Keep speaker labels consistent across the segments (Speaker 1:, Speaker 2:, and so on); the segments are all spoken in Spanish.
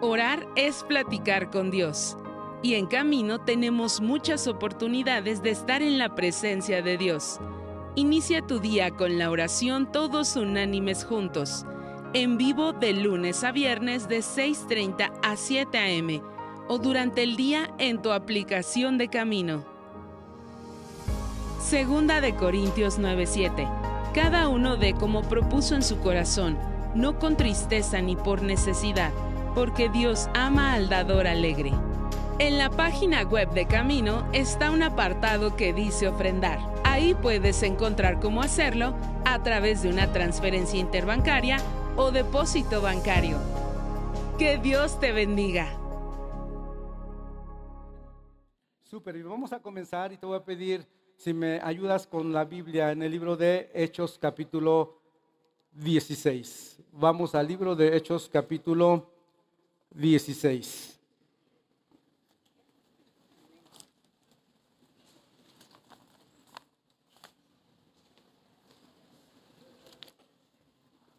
Speaker 1: Orar es platicar con Dios. Y en Camino tenemos muchas oportunidades de estar en la presencia de Dios. Inicia tu día con la oración todos unánimes juntos. En vivo de lunes a viernes de 6:30 a 7 a.m. o durante el día en tu aplicación de Camino. Segunda de Corintios 9:7. Cada uno dé como propuso en su corazón, no con tristeza ni por necesidad, porque Dios ama al dador alegre. En la página web de Camino está un apartado que dice ofrendar. Ahí puedes encontrar cómo hacerlo a través de una transferencia interbancaria o depósito bancario. Que Dios te bendiga.
Speaker 2: Súper, y vamos a comenzar y te voy a pedir si me ayudas con la Biblia en el libro de Hechos capítulo 16. Vamos al libro de Hechos capítulo 16.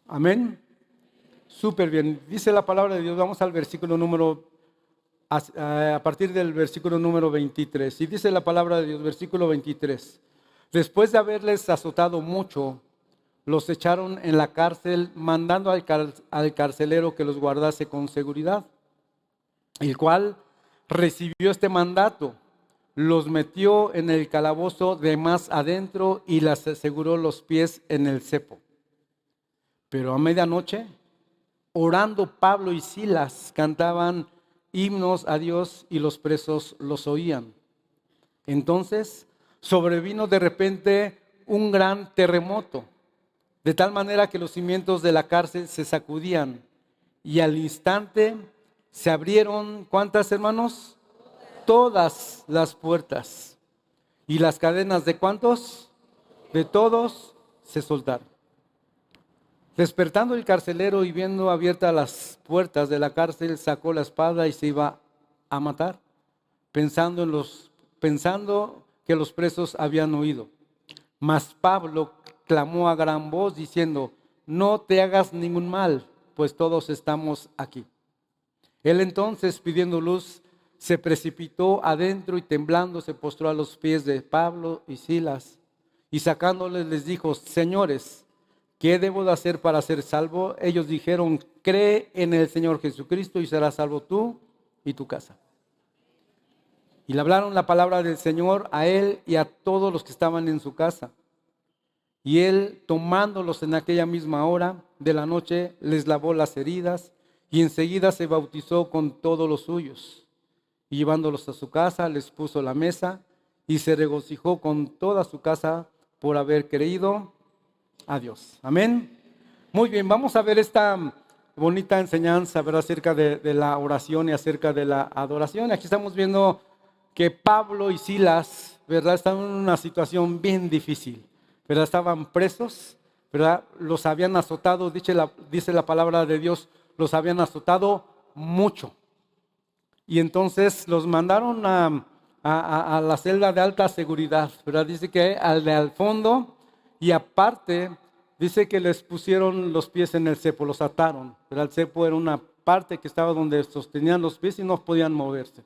Speaker 2: Amén. Súper bien. Dice la palabra de Dios. Vamos al versículo a partir del versículo número 23. Y dice la palabra de Dios, versículo 23. Después de haberles azotado mucho, los echaron en la cárcel, mandando al carcelero que los guardase con seguridad, el cual recibió este mandato, los metió en el calabozo de más adentro y les aseguró los pies en el cepo. Pero a medianoche, orando Pablo y Silas, cantaban himnos a Dios y los presos los oían. Entonces sobrevino de repente un gran terremoto, de tal manera que los cimientos de la cárcel se sacudían y al instante se abrieron, ¿cuántas, hermanos? Todas las puertas, y las cadenas de ¿cuántos? De todos se soltaron. Despertando el carcelero y viendo abiertas las puertas de la cárcel, sacó la espada y se iba a matar, pensando que los presos habían huido. Mas Pablo clamó a gran voz diciendo: no te hagas ningún mal, pues todos estamos aquí. Él entonces, pidiendo luz, se precipitó adentro y temblando se postró a los pies de Pablo y Silas, y sacándoles les dijo: señores, ¿qué debo de hacer para ser salvo? Ellos dijeron: cree en el Señor Jesucristo y serás salvo tú y tu casa. Y le hablaron la palabra del Señor a él y a todos los que estaban en su casa. Y él, tomándolos en aquella misma hora de la noche, les lavó las heridas y enseguida se bautizó con todos los suyos. Y llevándolos a su casa, les puso la mesa y se regocijó con toda su casa por haber creído a Dios. Amén. Muy bien, vamos a ver esta bonita enseñanza, ¿verdad?, acerca de la oración y acerca de la adoración. Aquí estamos viendo que Pablo y Silas, ¿verdad?, están en una situación bien difícil, ¿verdad? Estaban presos, ¿verdad? Los habían azotado, dice la palabra de Dios, los habían azotado mucho. Y entonces los mandaron a la celda de alta seguridad, ¿verdad? Dice que al fondo, y aparte dice que les pusieron los pies en el cepo, los ataron, ¿verdad? El cepo era una parte que estaba donde sostenían los pies y no podían moverse.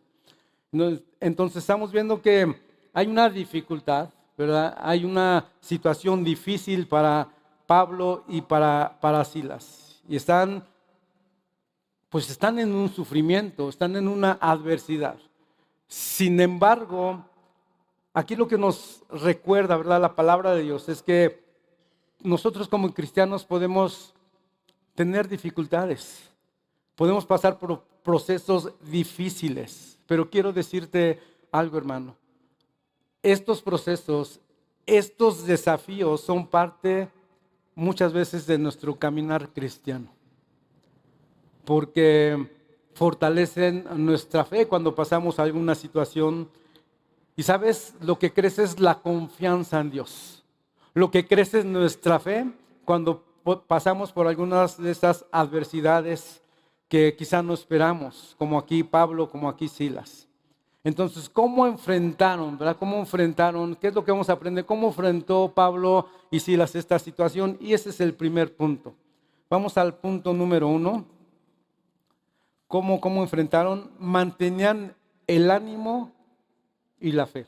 Speaker 2: Entonces estamos viendo que hay una dificultad, ¿verdad? Hay una situación difícil para Pablo y para Silas. Y están en un sufrimiento, están en una adversidad. Sin embargo, aquí lo que nos recuerda, ¿verdad?, la palabra de Dios es que nosotros como cristianos podemos tener dificultades, podemos pasar por procesos difíciles, pero quiero decirte algo, hermano. Estos procesos, estos desafíos son parte muchas veces de nuestro caminar cristiano, porque fortalecen nuestra fe cuando pasamos alguna situación. Y sabes, lo que crece es la confianza en Dios. Lo que crece es nuestra fe cuando pasamos por algunas de esas adversidades que quizá no esperamos, como aquí Pablo, como aquí Silas. Entonces, ¿cómo enfrentaron, verdad? ¿Cómo enfrentaron? ¿Qué es lo que vamos a aprender? ¿Cómo enfrentó Pablo y Silas esta situación? Y ese es el primer punto. Vamos al punto número 1. ¿Cómo enfrentaron? Mantenían el ánimo y la fe,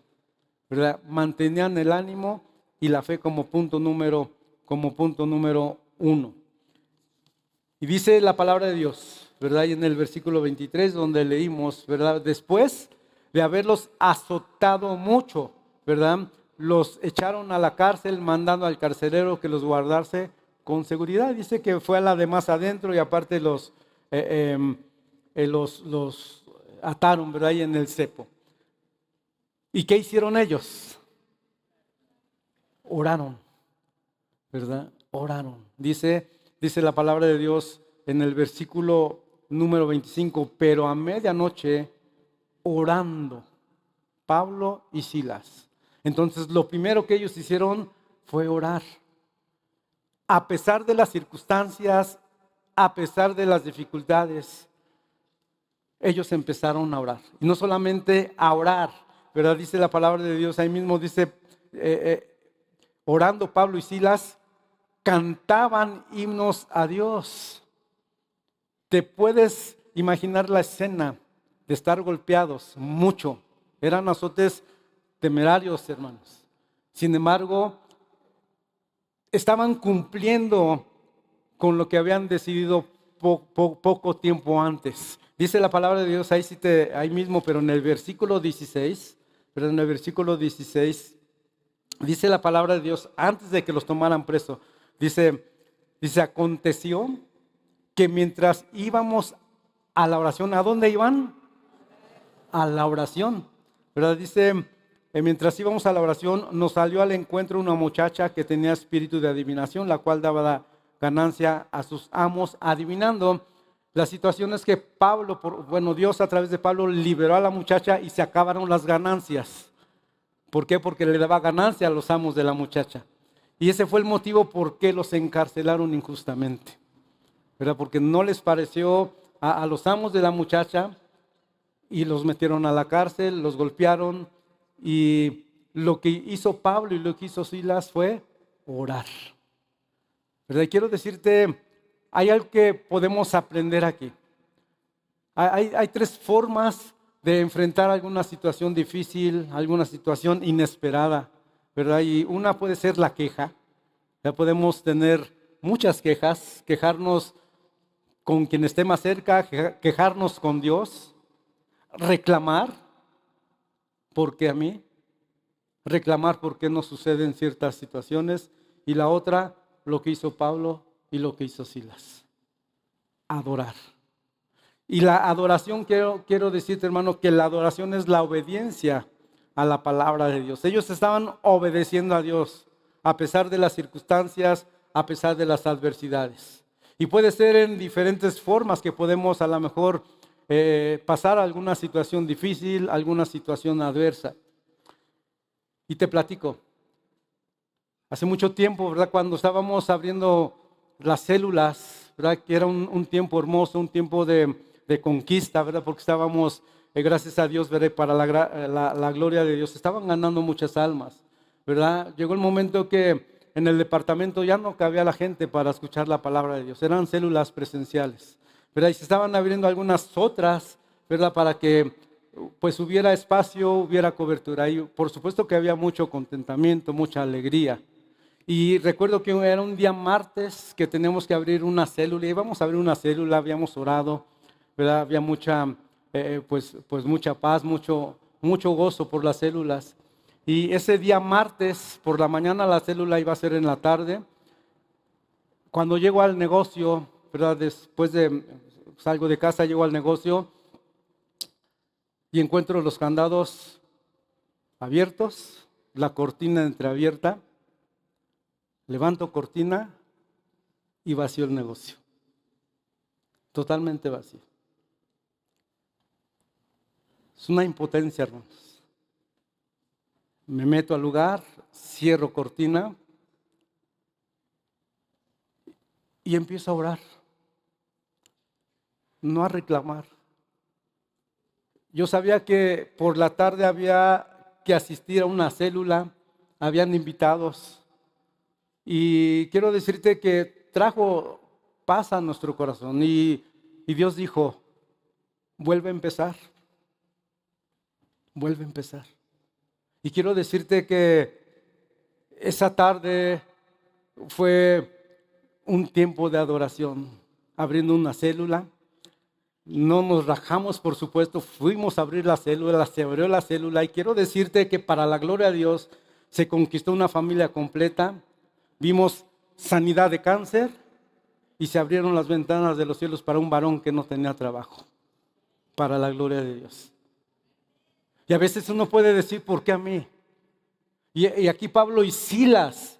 Speaker 2: ¿verdad? Mantenían el ánimo y la fe como punto número uno. Y dice la palabra de Dios, ¿verdad? Y en el versículo 23 donde leímos, ¿verdad? Después de haberlos azotado mucho, ¿verdad? Los echaron a la cárcel mandando al carcelero que los guardase con seguridad. Dice que fue a la de más adentro y aparte los ataron, ¿verdad? Ahí en el cepo. ¿Y qué hicieron ellos? Oraron, ¿verdad? Oraron. Dice la palabra de Dios en el versículo número 25, pero a medianoche orando, Pablo y Silas. Entonces lo primero que ellos hicieron fue orar. A pesar de las circunstancias, a pesar de las dificultades, ellos empezaron a orar. Y no solamente a orar, ¿verdad? Dice la palabra de Dios, ahí mismo dice, orando Pablo y Silas, cantaban himnos a Dios. ¿Te puedes imaginar la escena de estar golpeados mucho? Eran azotes temerarios, hermanos. Sin embargo, estaban cumpliendo con lo que habían decidido poco tiempo antes. Dice la palabra de Dios ahí mismo, pero en el versículo 16, dice la palabra de Dios antes de que los tomaran preso. Dice, aconteció que mientras íbamos a la oración, ¿a dónde iban? A la oración, ¿verdad? Dice, mientras íbamos a la oración, nos salió al encuentro una muchacha que tenía espíritu de adivinación, la cual daba ganancia a sus amos, adivinando las situaciones que Dios a través de Pablo liberó a la muchacha y se acabaron las ganancias. ¿Por qué? Porque le daba ganancia a los amos de la muchacha. Y ese fue el motivo por qué los encarcelaron injustamente, ¿verdad? Porque no les pareció a los amos de la muchacha y los metieron a la cárcel, los golpearon. Y lo que hizo Pablo y lo que hizo Silas fue orar, ¿verdad? Y quiero decirte, hay algo que podemos aprender aquí. Hay tres formas de enfrentar alguna situación difícil, alguna situación inesperada, ¿verdad? Y una puede ser la queja. Ya podemos tener muchas quejas, quejarnos con quien esté más cerca, quejarnos con Dios, reclamar, ¿por qué a mí? Reclamar por qué no suceden ciertas situaciones. Y la otra, lo que hizo Pablo y lo que hizo Silas, adorar. Y la adoración, quiero decirte, hermano, que la adoración es la obediencia a la palabra de Dios. Ellos estaban obedeciendo a Dios a pesar de las circunstancias, a pesar de las adversidades. Y puede ser en diferentes formas que podemos a lo mejor pasar alguna situación difícil, alguna situación adversa. Y te platico, hace mucho tiempo, ¿verdad? Cuando estábamos abriendo las células, ¿verdad? Que era un tiempo hermoso, un tiempo de conquista, ¿verdad? Porque estábamos, gracias a Dios, ¿verdad? Para la gloria de Dios, estaban ganando muchas almas, ¿verdad? Llegó el momento que en el departamento ya no cabía la gente para escuchar la palabra de Dios, eran células presenciales, ¿verdad? Y se estaban abriendo algunas otras, ¿verdad? Para que pues hubiera espacio, hubiera cobertura. Y por supuesto que había mucho contentamiento, mucha alegría. Y recuerdo que era un día martes que teníamos que abrir una célula, y íbamos a abrir una célula, habíamos orado, ¿verdad? Había mucha, pues mucha paz, mucho gozo por las células. Y ese día martes, por la mañana, la célula iba a ser en la tarde. Cuando llego al negocio, ¿verdad? Después de salgo de casa, llego al negocio y encuentro los candados abiertos, la cortina entreabierta. Levanto cortina y vacío el negocio. Totalmente vacío. Es una impotencia, hermanos. Me meto al lugar, cierro cortina y empiezo a orar. No a reclamar. Yo sabía que por la tarde había que asistir a una célula, habían invitados. Y quiero decirte que trajo paz a nuestro corazón. Y Dios dijo, vuelve a empezar. Vuelve a empezar. Y quiero decirte que esa tarde fue un tiempo de adoración, abriendo una célula. No nos rajamos, por supuesto, fuimos a abrir la célula, se abrió la célula y quiero decirte que para la gloria de Dios se conquistó una familia completa. Vimos sanidad de cáncer y se abrieron las ventanas de los cielos para un varón que no tenía trabajo, para la gloria de Dios. Y a veces uno puede decir, ¿por qué a mí? Y aquí Pablo y Silas,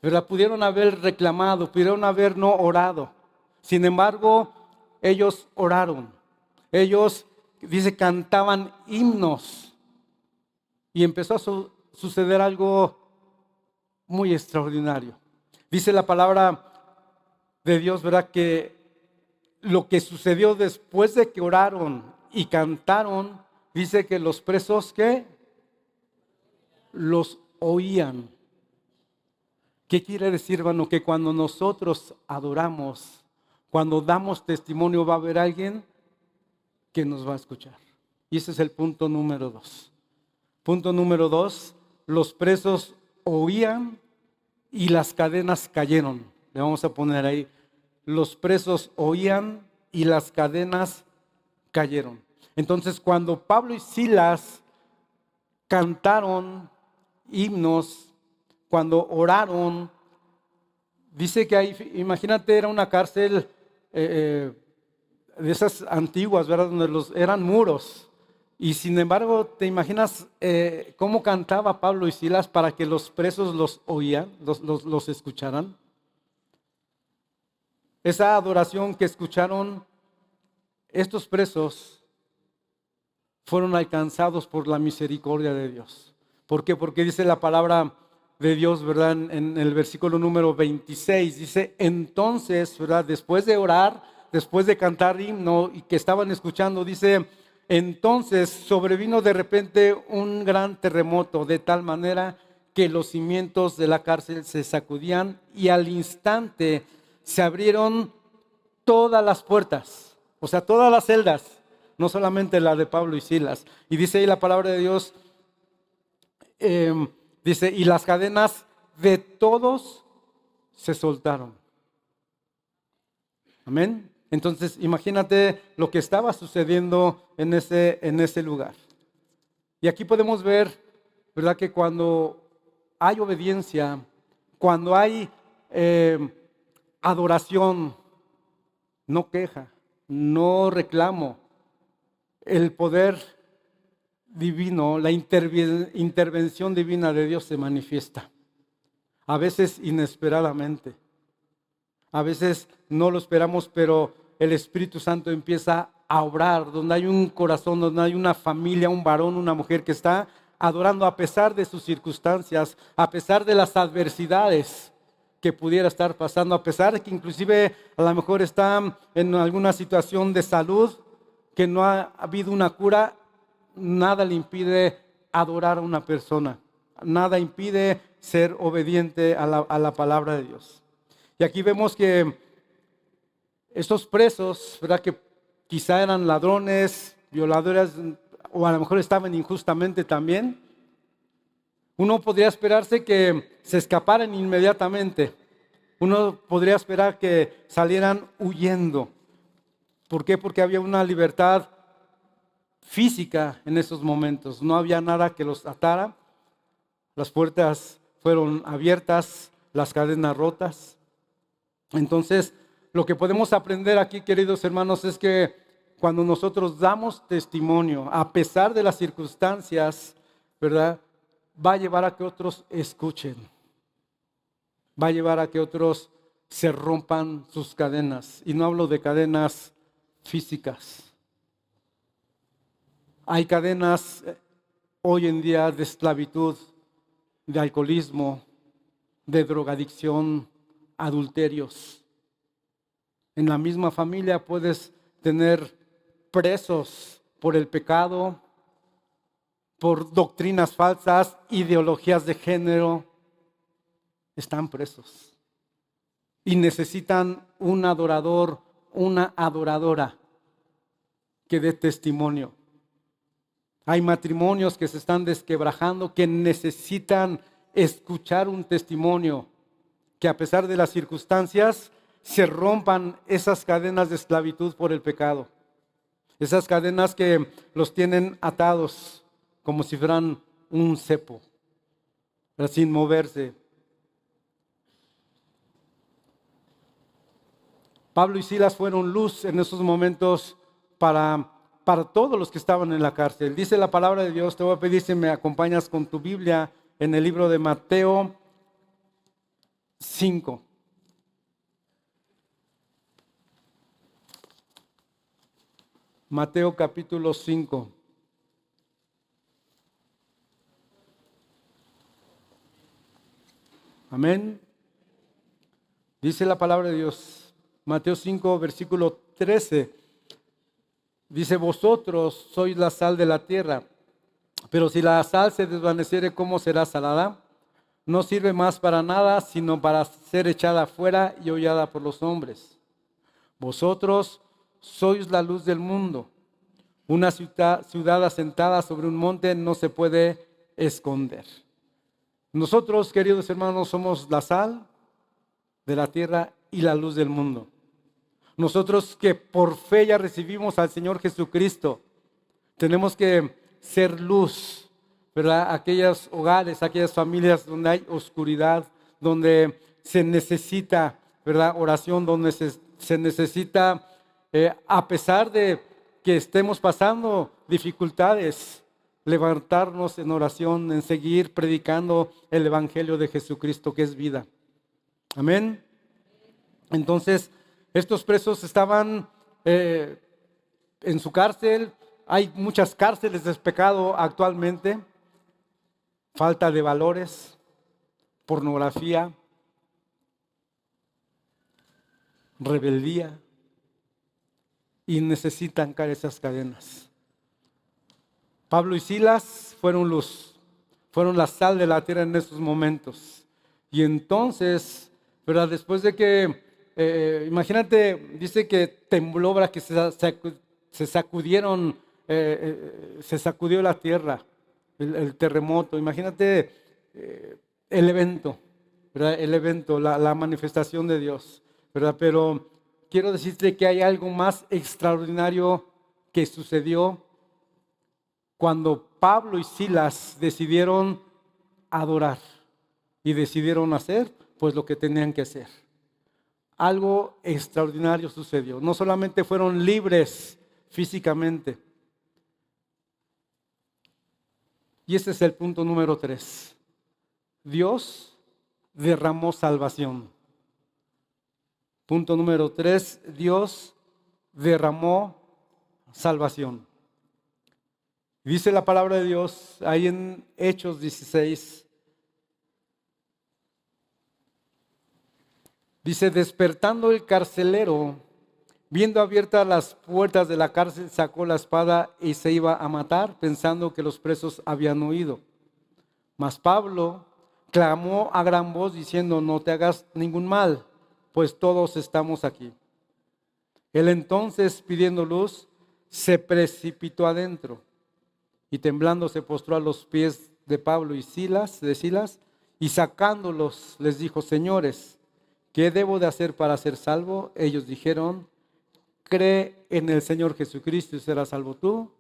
Speaker 2: ¿verdad? Pudieron haber reclamado, pudieron haber no orado. Sin embargo, ellos oraron. Ellos, dice, cantaban himnos. Y empezó a suceder algo muy extraordinario. Dice la palabra de Dios, ¿verdad? Que lo que sucedió después de que oraron y cantaron, dice que los presos, ¿qué? Los oían. ¿Qué quiere decir, hermano? Que cuando nosotros adoramos, cuando damos testimonio, va a haber alguien que nos va a escuchar. Y ese es el punto número 2. Punto número 2, los presos oían y las cadenas cayeron. Le vamos a poner ahí, los presos oían y las cadenas cayeron. Entonces, cuando Pablo y Silas cantaron himnos, cuando oraron, dice que ahí, imagínate, era una cárcel de esas antiguas, ¿verdad? Donde eran muros. Y sin embargo, ¿te imaginas cómo cantaba Pablo y Silas para que los presos los oían, los escucharan? Esa adoración que escucharon estos presos fueron alcanzados por la misericordia de Dios. ¿Por qué? Porque dice la palabra de Dios, ¿verdad? En el versículo número 26, dice, entonces, ¿verdad? Después de orar, después de cantar himno y que estaban escuchando, dice, entonces sobrevino de repente un gran terremoto, de tal manera que los cimientos de la cárcel se sacudían y al instante se abrieron todas las puertas, o sea, todas las celdas, no solamente la de Pablo y Silas. Y dice ahí la palabra de Dios, dice, y las cadenas de todos se soltaron. Amén. Entonces, imagínate lo que estaba sucediendo en ese lugar. Y aquí podemos ver, ¿verdad? Que cuando hay obediencia, cuando hay adoración, no queja, no reclamo, el poder divino, la intervención divina de Dios se manifiesta. A veces inesperadamente. A veces no lo esperamos, pero el Espíritu Santo empieza a obrar, donde hay un corazón, donde hay una familia, un varón, una mujer que está adorando a pesar de sus circunstancias, a pesar de las adversidades que pudiera estar pasando, a pesar de que inclusive a lo mejor está en alguna situación de salud, que no ha habido una cura, nada le impide adorar a una persona, nada impide ser obediente a la palabra de Dios. Y aquí vemos que estos presos, ¿verdad? Que quizá eran ladrones, violadores, o a lo mejor estaban injustamente también. Uno podría esperarse que se escaparan inmediatamente. Uno podría esperar que salieran huyendo. ¿Por qué? Porque había una libertad física en esos momentos. No había nada que los atara. Las puertas fueron abiertas, las cadenas rotas. Entonces, lo que podemos aprender aquí, queridos hermanos, es que cuando nosotros damos testimonio, a pesar de las circunstancias, ¿verdad? Va a llevar a que otros escuchen. Va a llevar a que otros se rompan sus cadenas. Y no hablo de cadenas físicas. Hay cadenas hoy en día de esclavitud, de alcoholismo, de drogadicción, adulterios. En la misma familia puedes tener presos por el pecado, por doctrinas falsas, ideologías de género. Están presos y necesitan un adorador, una adoradora que dé testimonio. Hay matrimonios que se están desquebrajando, que necesitan escuchar un testimonio, que a pesar de las circunstancias se rompan esas cadenas de esclavitud por el pecado. Esas cadenas que los tienen atados como si fueran un cepo, pero sin moverse. Pablo y Silas fueron luz en esos momentos para todos los que estaban en la cárcel. Dice la palabra de Dios, te voy a pedir si me acompañas con tu Biblia en el libro de Mateo 5. Mateo capítulo 5. Amén. Dice la palabra de Dios, Mateo 5, versículo 13. Dice, vosotros sois la sal de la tierra, pero si la sal se desvaneciere, ¿cómo será salada? No sirve más para nada, sino para ser echada afuera y hollada por los hombres. Vosotros sois la luz del mundo. Una ciudad asentada sobre un monte no se puede esconder. Nosotros, queridos hermanos, somos la sal de la tierra y la luz del mundo. Nosotros que por fe ya recibimos al Señor Jesucristo, tenemos que ser luz, ¿verdad? Aquellos hogares, aquellas familias donde hay oscuridad, donde se necesita, ¿verdad? Oración, donde se necesita, a pesar de que estemos pasando dificultades, levantarnos en oración, en seguir predicando el Evangelio de Jesucristo, que es vida. Amén. Entonces, estos presos estaban en su cárcel. Hay muchas cárceles de pecado actualmente. Falta de valores, pornografía, rebeldía. Y necesitan caer esas cadenas. Pablo y Silas fueron luz, fueron la sal de la tierra en esos momentos. Y entonces, ¿verdad? Después de que imagínate, dice que tembló, ¿verdad? Que se sacudieron, se sacudió la tierra, el terremoto. Imagínate el evento, ¿verdad? El evento, la manifestación de Dios, ¿verdad? Pero quiero decirte que hay algo más extraordinario que sucedió cuando Pablo y Silas decidieron adorar y decidieron hacer pues lo que tenían que hacer. Algo extraordinario sucedió. No solamente fueron libres físicamente. Y este es el punto número 3. Dios derramó salvación. Punto número 3. Dios derramó salvación. Dice la palabra de Dios ahí en Hechos 16. Dice, despertando el carcelero, viendo abiertas las puertas de la cárcel, sacó la espada y se iba a matar, pensando que los presos habían huido. Mas Pablo clamó a gran voz diciendo, no te hagas ningún mal, pues todos estamos aquí. Él entonces, pidiendo luz, se precipitó adentro y temblando se postró a los pies de Pablo y Silas, y sacándolos les dijo, señores, ¿qué debo de hacer para ser salvo? Ellos dijeron, cree en el Señor Jesucristo y serás salvo tú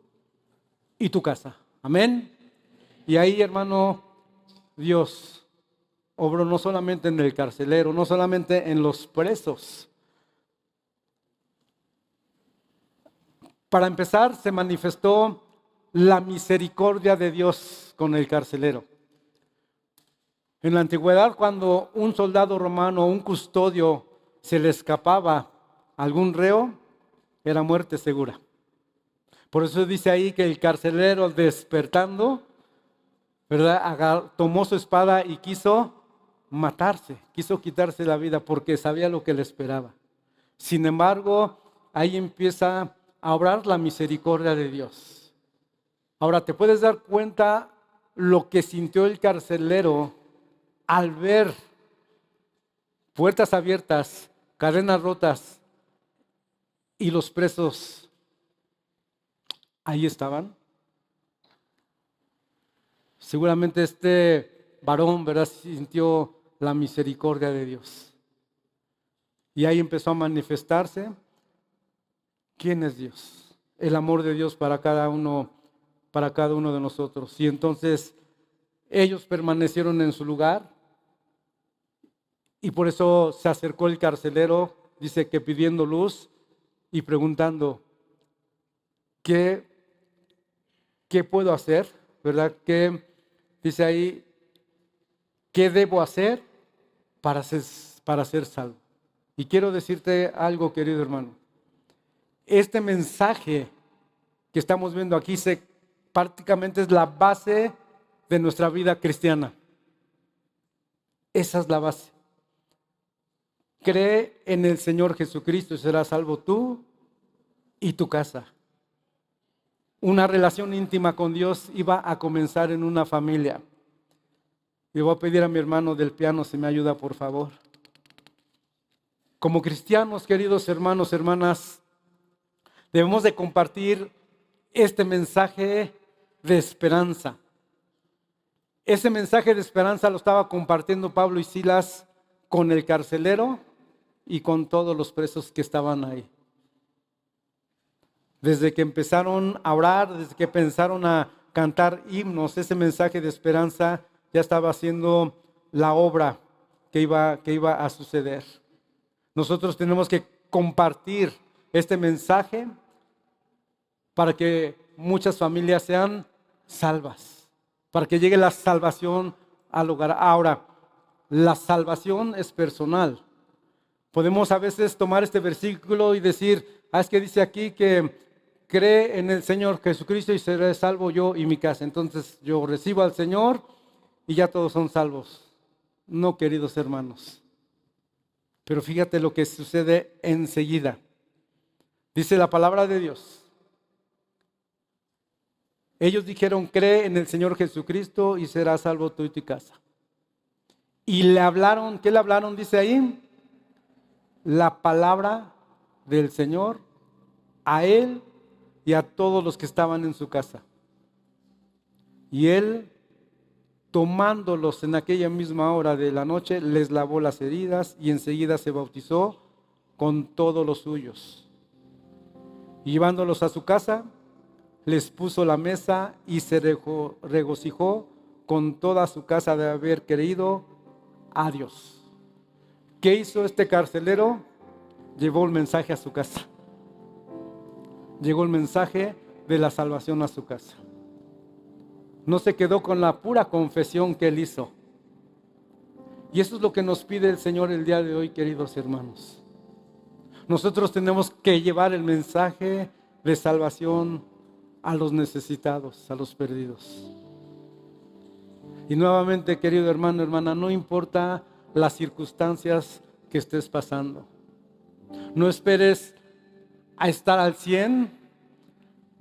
Speaker 2: y tu casa. Amén. Y ahí, hermano, Dios obró no solamente en el carcelero, no solamente en los presos. Para empezar, se manifestó la misericordia de Dios con el carcelero. En la antigüedad, cuando un soldado romano o un custodio se le escapaba a algún reo, era muerte segura. Por eso dice ahí que el carcelero, despertando, ¿verdad?, tomó su espada y quiso matarse, quiso quitarse la vida porque sabía lo que le esperaba. Sin embargo, ahí empieza a obrar la misericordia de Dios. Ahora, ¿te puedes dar cuenta lo que sintió el carcelero al ver puertas abiertas, cadenas rotas y los presos ahí estaban. Seguramente este varón, ¿verdad?, sintió la misericordia de Dios. Y ahí empezó a manifestarse quién es Dios, el amor de Dios para cada uno de nosotros. Y entonces ellos permanecieron en su lugar y por eso se acercó el carcelero, dice que pidiendo luz y preguntando, ¿qué puedo hacer? ¿Verdad? Dice ahí, ¿qué debo hacer para ser salvo? Y quiero decirte algo, querido hermano. Este mensaje que estamos viendo aquí prácticamente es la base de nuestra vida cristiana. Esa es la base. Cree en el Señor Jesucristo y serás salvo tú y tu casa. Una relación íntima con Dios iba a comenzar en una familia. Le voy a pedir a mi hermano del piano si me ayuda, por favor. Como cristianos, queridos hermanos, hermanas, debemos de compartir este mensaje de esperanza. Ese mensaje de esperanza lo estaba compartiendo Pablo y Silas con el carcelero y con todos los presos que estaban ahí. Desde que empezaron a orar, desde que pensaron a cantar himnos, ese mensaje de esperanza ya estaba haciendo la obra que iba a suceder. Nosotros tenemos que compartir este mensaje para que muchas familias sean salvas, para que llegue la salvación al hogar. Ahora, la salvación es personal. Podemos a veces tomar este versículo y decir, es que dice aquí que cree en el Señor Jesucristo y seré salvo yo y mi casa. Entonces yo recibo al Señor y ya todos son salvos. No, queridos hermanos. Pero fíjate lo que sucede enseguida. Dice la palabra de Dios. Ellos dijeron, cree en el Señor Jesucristo y serás salvo tú y tu casa. Y le hablaron, ¿qué le hablaron? Dice ahí, la palabra del Señor a él y a todos los que estaban en su casa. Y él, tomándolos en aquella misma hora de la noche, les lavó las heridas y enseguida se bautizó con todos los suyos. Y llevándolos a su casa, les puso la mesa y se regocijó con toda su casa de haber creído a Dios. ¿Qué hizo este carcelero? Llevó el mensaje a su casa. Llegó el mensaje de la salvación a su casa. No se quedó con la pura confesión que él hizo. Y eso es lo que nos pide el Señor el día de hoy, queridos hermanos. Nosotros tenemos que llevar el mensaje de salvación a los necesitados, a los perdidos. Y nuevamente, querido hermano, hermana, no importa las circunstancias que estés pasando. No esperes a estar al 100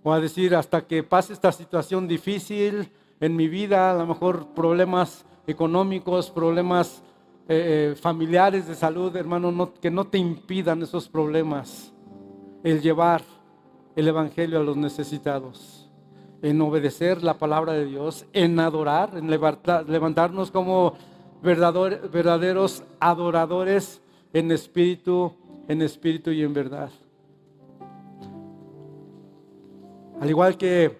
Speaker 2: o a decir hasta que pase esta situación difícil en mi vida, a lo mejor problemas económicos, problemas familiares de salud, hermano, que no te impidan esos problemas el llevar el evangelio a los necesitados, en obedecer la palabra de Dios, en adorar, en levantarnos como verdaderos adoradores en espíritu y en verdad. Al igual que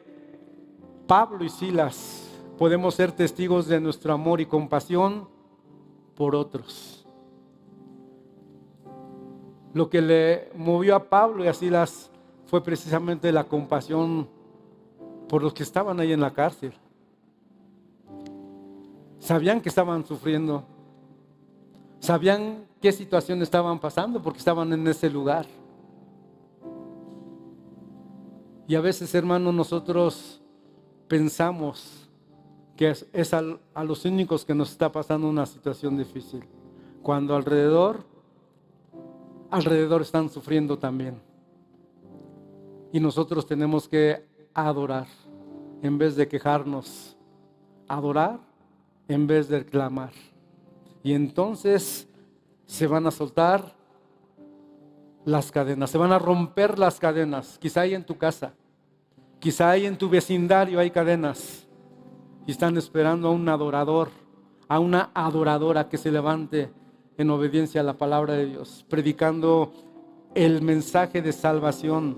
Speaker 2: Pablo y Silas, podemos ser testigos de nuestro amor y compasión por otros. Lo que le movió a Pablo y a Silas fue precisamente la compasión por los que estaban ahí en la cárcel. Sabían que estaban sufriendo, sabían qué situación estaban pasando porque estaban en ese lugar. Y a veces, hermanos, nosotros pensamos que es a los únicos que nos está pasando una situación difícil, cuando alrededor están sufriendo también. Y nosotros tenemos que adorar en vez de quejarnos, adorar en vez de clamar. Y entonces se van a soltar las cadenas, se van a romper las cadenas, quizá ahí en tu casa. Quizá ahí en tu vecindario hay cadenas y están esperando a un adorador, a una adoradora que se levante en obediencia a la palabra de Dios, predicando el mensaje de salvación.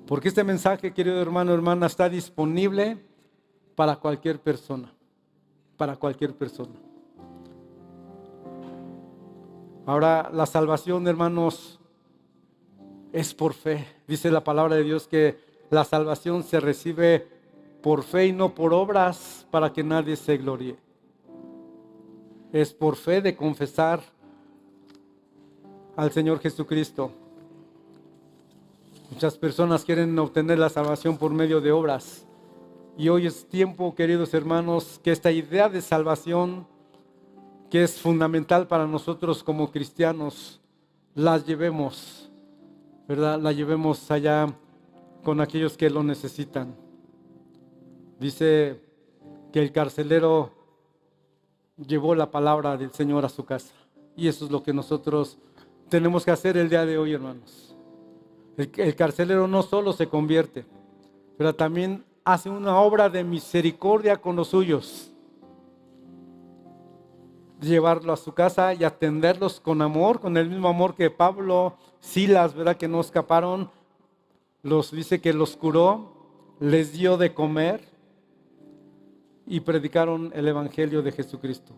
Speaker 2: Porque este mensaje, querido hermano, hermana, está disponible para cualquier persona, para cualquier persona. Ahora, la salvación, hermanos, es por fe. Dice la palabra de Dios que la salvación se recibe por fe y no por obras, para que nadie se gloríe. Es por fe de confesar al Señor Jesucristo. Muchas personas quieren obtener la salvación por medio de obras. Y hoy es tiempo, queridos hermanos, que esta idea de salvación, que es fundamental para nosotros como cristianos, las llevemos, ¿verdad? La llevemos allá con aquellos que lo necesitan. Dice que el carcelero llevó la palabra del Señor a su casa. Y eso es lo que nosotros tenemos que hacer el día de hoy, hermanos. El carcelero no solo se convierte, pero también hace una obra de misericordia con los suyos. Llevarlo a su casa y atenderlos con amor, con el mismo amor que Pablo, Silas, ¿verdad? Que no escaparon. Dice que los curó, les dio de comer y predicaron el evangelio de Jesucristo.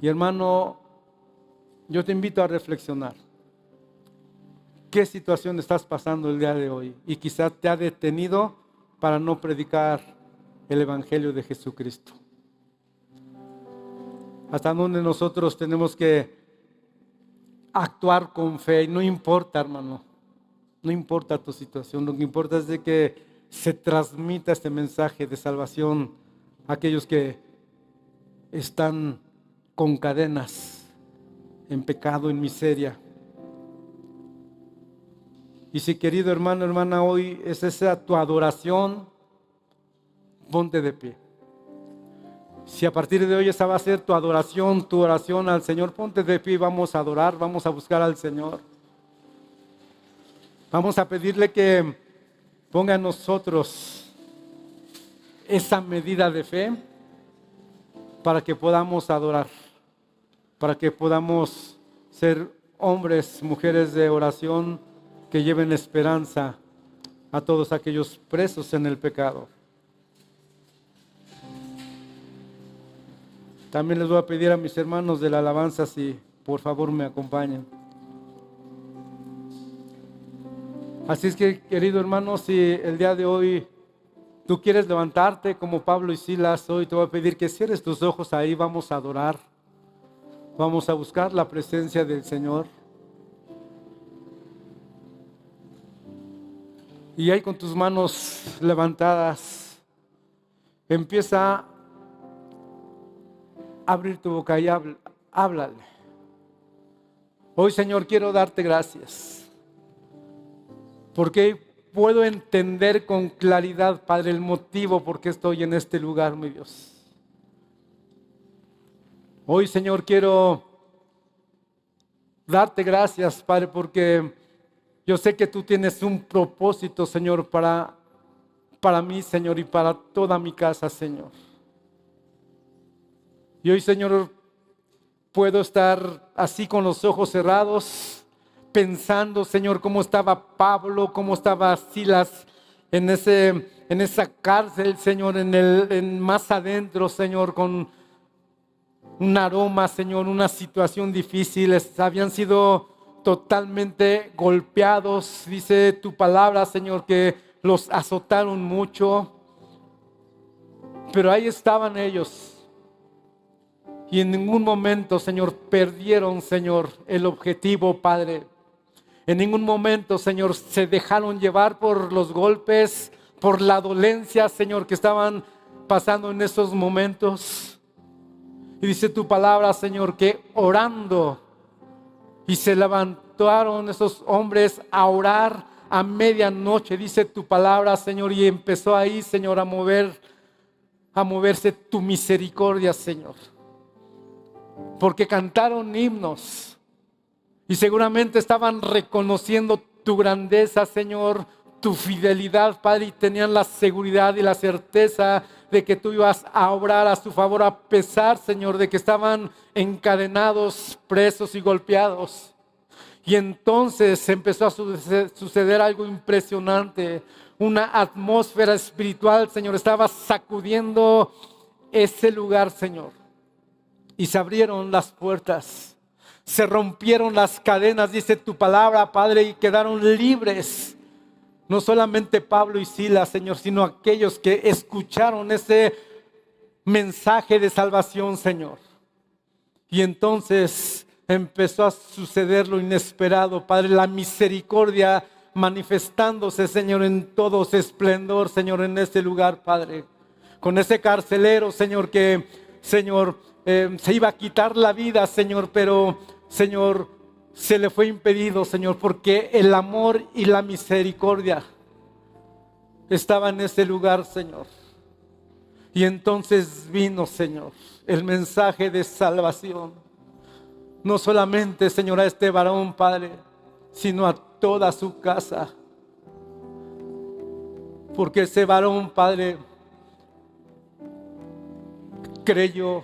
Speaker 2: Y hermano, yo te invito a reflexionar. ¿Qué situación estás pasando el día de hoy? Y quizás te ha detenido para no predicar el evangelio de Jesucristo. Hasta donde nosotros tenemos que actuar con fe. Y no importa, hermano, no importa tu situación. Lo que importa es de que se transmita este mensaje de salvación a aquellos que están con cadenas, en pecado, en miseria. Y si, querido hermano, hermana, hoy es esa tu adoración, ponte de pie. Si a partir de hoy esa va a ser tu adoración, tu oración al Señor, ponte de pie y vamos a adorar, vamos a buscar al Señor. Vamos a pedirle que ponga en nosotros esa medida de fe para que podamos adorar, para que podamos ser hombres, mujeres de oración que lleven esperanza a todos aquellos presos en el pecado. También les voy a pedir a mis hermanos de la alabanza si por favor me acompañan. Así es que, querido hermano, si el día de hoy tú quieres levantarte como Pablo y Silas, hoy te voy a pedir que cierres tus ojos ahí, vamos a adorar, vamos a buscar la presencia del Señor. Y ahí con tus manos levantadas, empieza a abrir tu boca y háblale. Hoy, Señor, quiero darte gracias, porque puedo entender con claridad, Padre, el motivo por qué estoy en este lugar, mi Dios. Hoy, Señor, quiero darte gracias, Padre, porque yo sé que tú tienes un propósito, Señor, para mí, Señor, y para toda mi casa, Señor. Y hoy, Señor, puedo estar así con los ojos cerrados, pensando, Señor, cómo estaba Pablo, cómo estaba Silas en esa cárcel, Señor, más adentro, Señor, con un aroma, Señor, una situación difícil. Habían sido totalmente golpeados. Dice tu palabra, Señor, que los azotaron mucho. Pero ahí estaban ellos. Y en ningún momento, Señor, perdieron, Señor, el objetivo, Padre. En ningún momento, Señor, se dejaron llevar por los golpes, por la dolencia, Señor, que estaban pasando en esos momentos. Y dice tu palabra, Señor, que orando, y se levantaron esos hombres a orar a medianoche, dice tu palabra, Señor, y empezó ahí, Señor, a moverse tu misericordia, Señor. Porque cantaron himnos y seguramente estaban reconociendo tu grandeza, Señor, tu fidelidad, Padre, y tenían la seguridad y la certeza de que tú ibas a obrar a su favor, a pesar, Señor, de que estaban encadenados, presos y golpeados. Y entonces empezó a suceder algo impresionante. Una atmósfera espiritual, Señor, estaba sacudiendo ese lugar, Señor. Y se abrieron las puertas, se rompieron las cadenas, dice tu palabra, Padre, y quedaron libres. No solamente Pablo y Silas, Señor, sino aquellos que escucharon ese mensaje de salvación, Señor. Y entonces empezó a suceder lo inesperado, Padre, la misericordia manifestándose, Señor, en todo su esplendor, Señor, en este lugar, Padre. Con ese carcelero, Señor, que, Señor, se iba a quitar la vida, Señor, pero, Señor, se le fue impedido, Señor, porque el amor y la misericordia estaban en ese lugar, Señor. Y entonces vino, Señor, el mensaje de salvación. No solamente, Señor, a este varón, Padre, sino a toda su casa. Porque ese varón, Padre, creyó.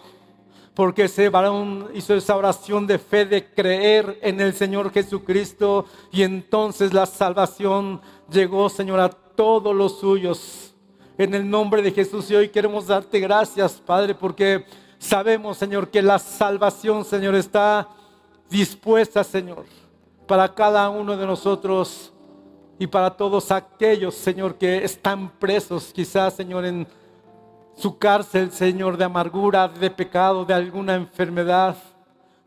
Speaker 2: Porque ese varón hizo esa oración de fe, de creer en el Señor Jesucristo. Y entonces la salvación llegó, Señor, a todos los suyos. En el nombre de Jesús. Y hoy queremos darte gracias, Padre, porque sabemos, Señor, que la salvación, Señor, está dispuesta, Señor, para cada uno de nosotros y para todos aquellos, Señor, que están presos, quizás, Señor, en su cárcel, Señor, de amargura, de pecado, de alguna enfermedad,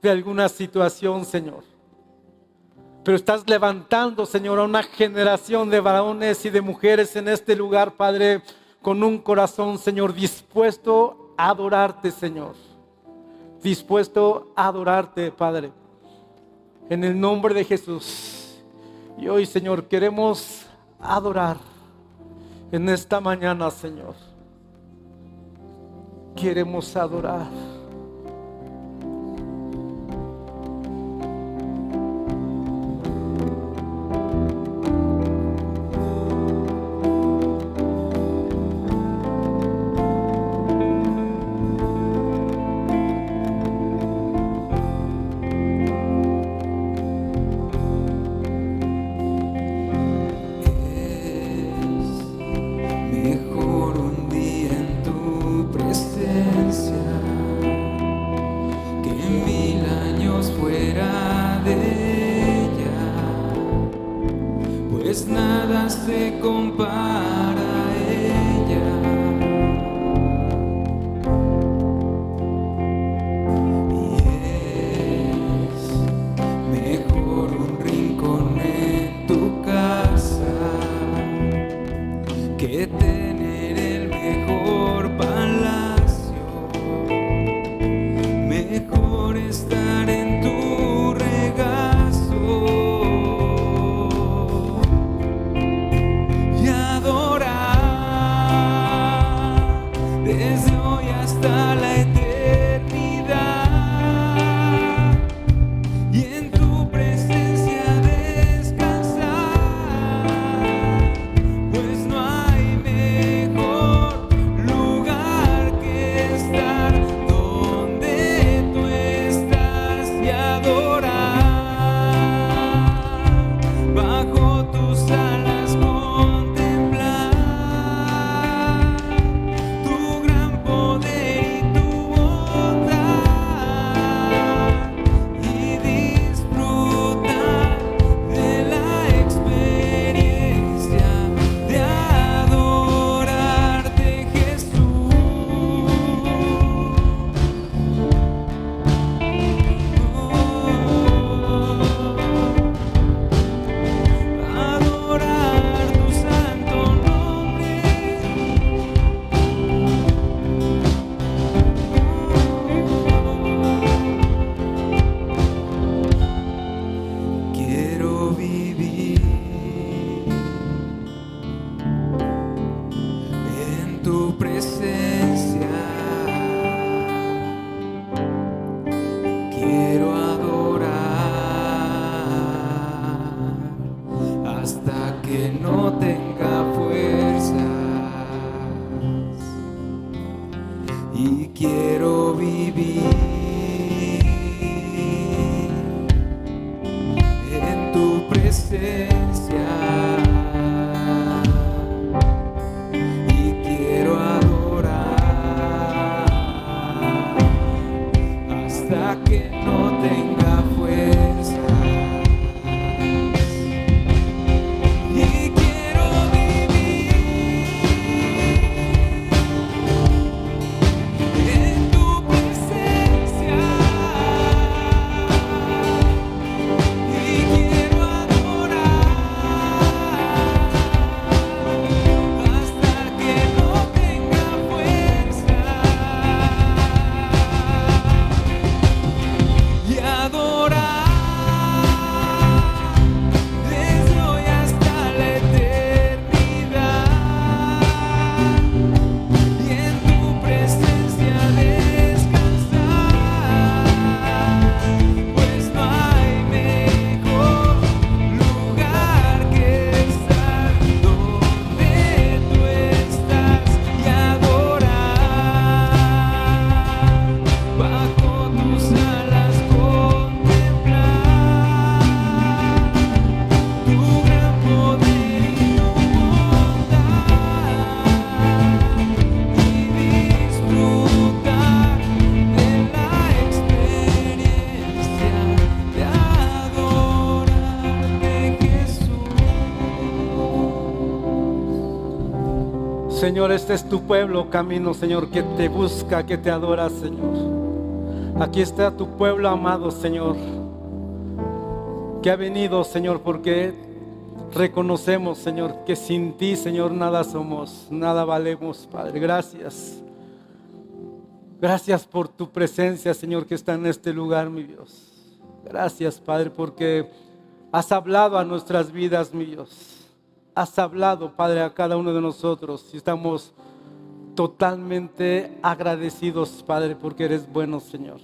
Speaker 2: de alguna situación, Señor. Pero estás levantando, Señor, a una generación de varones y de mujeres en este lugar, Padre, con un corazón, Señor, dispuesto a adorarte, Señor. Dispuesto a adorarte, Padre. En el nombre de Jesús. Y hoy, Señor, queremos adorar en esta mañana, Señor. Queremos adorar.
Speaker 3: presencia y quiero adorar hasta que no tenga fuerza. Y quiero vivir en tu presencia y quiero adorar hasta que no tenga fuerza y adorar desde hoy hasta la eternidad y en tu presencia descansar, pues no hay mejor lugar que estar donde tú estás y adorar bajo tus alas, contemplar tu gran poder y tu bondad y disfrutar de la experiencia de adorarte, Jesús.
Speaker 2: Señor, este es tu pueblo, camino, Señor, que te busca, que te adora, Señor. Aquí está tu pueblo amado, Señor, que ha venido, Señor, porque reconocemos, Señor, que sin ti, Señor, nada somos, nada valemos, Padre. Gracias. Gracias por tu presencia, Señor, que está en este lugar, mi Dios. Gracias, Padre, porque has hablado a nuestras vidas, mi Dios. Has hablado, Padre, a cada uno de nosotros y estamos totalmente agradecidos, Padre, porque eres bueno, Señor,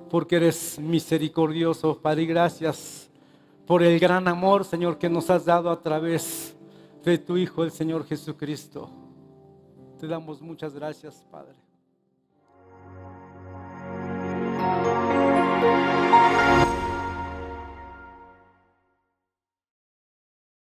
Speaker 2: porque eres misericordioso, Padre, y gracias por el gran amor, Señor, que nos has dado a través de tu Hijo, el Señor Jesucristo. Te damos muchas gracias, Padre.